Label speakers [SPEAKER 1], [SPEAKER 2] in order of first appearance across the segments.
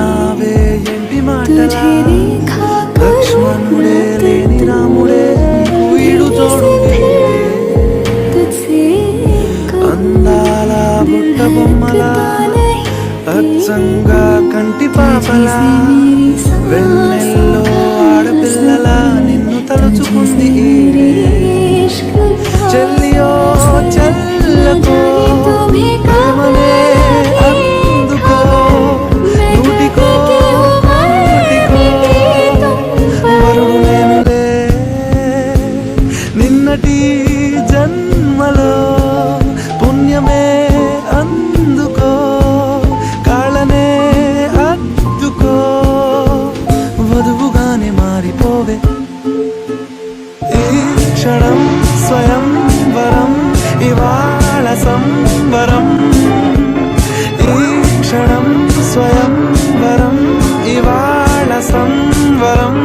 [SPEAKER 1] ఉన్నావే ఎంటి మాటలా లక్ష్మణుడే లేని రాముడే వీడు జోడు అందాల బుట్ట బొమ్మలా అచ్చంగా కంటి పాపలా వెన్నెల్లో ఆడపిల్లలా నిన్ను తలుచుకుంది చెల్లియో చెల్లకో ప్రేమనే అందుకో నూటికో వరుడు నేనులే నిన్నటి జన్మలో పుణ్యమే అందుకో కాళ్ళనే అద్దుకో వధువుగానే మారిపోవే ఈ క్షణం స్వయం వరం ఇవాళ సంబరం ఈ క్షణం స్వయం వరం ఇవాళ సంబరం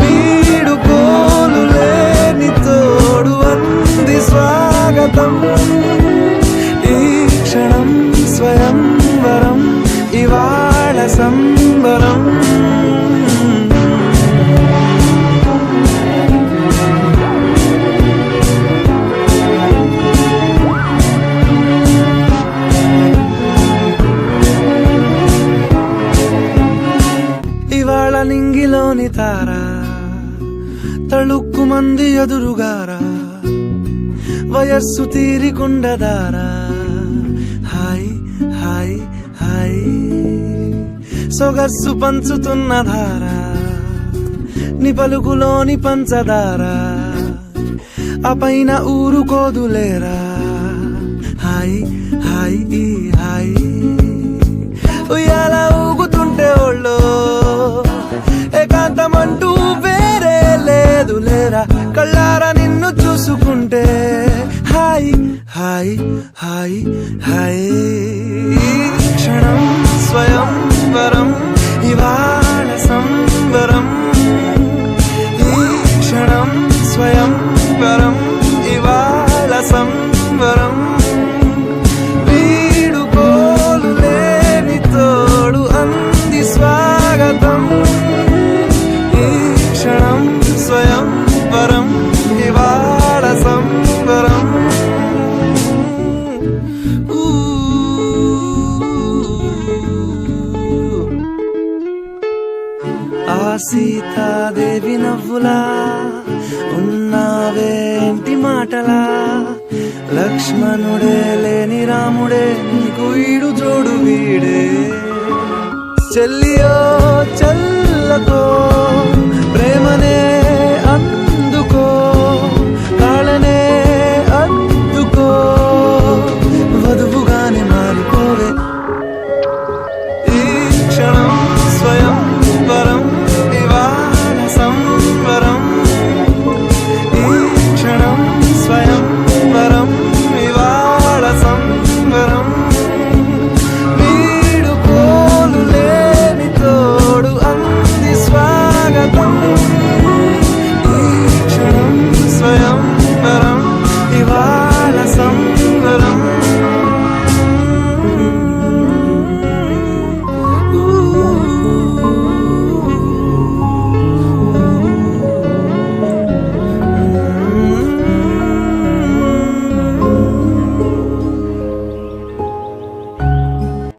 [SPEAKER 1] వీడుకోలు లేని తోడు అంది స్వాగతం ఈ క్షణం స్వయం వరం ఇవాళ సంబరం ఇవాళ నింగిలోని తారా తళుక్కు మంది ఎదురుగారా వయస్సు తీరికుండదారా హాయ్ హాయ్ హాయ్ సొగస్సు పంచుతున్న ధారా ని పలుకులోని పంచదారా ఆ పైన ఊరుకోదులేరా హాయ్ హాయ్ ఈ హాయ్ ఉయ్యాల ఊగుతుంటే ఒళ్ళో ఏకాంతమంటూ వేరే లేదు లేరా కళ్ళారా నిన్ను చూసుకుంటే హాయ్ హాయ్ హాయ్ హాయ్ క్షణం స్వయం వరం ఇవాళ సంబరం ఈ క్షణం స్వయం వరం ఇవాళ సంబరం వీడుకోలు లేని తోడు అంది స్వాగతం ఈ క్షణం స్వయం వరం ఇవాళ సంబరం ఆ సీతాదేవి నవ్వులా ఉన్నావేంటి మాటలా లక్ష్మణుడే లేని రాముడే నీకు వీడు జోడు వీడే చెల్లియో చెల్లకో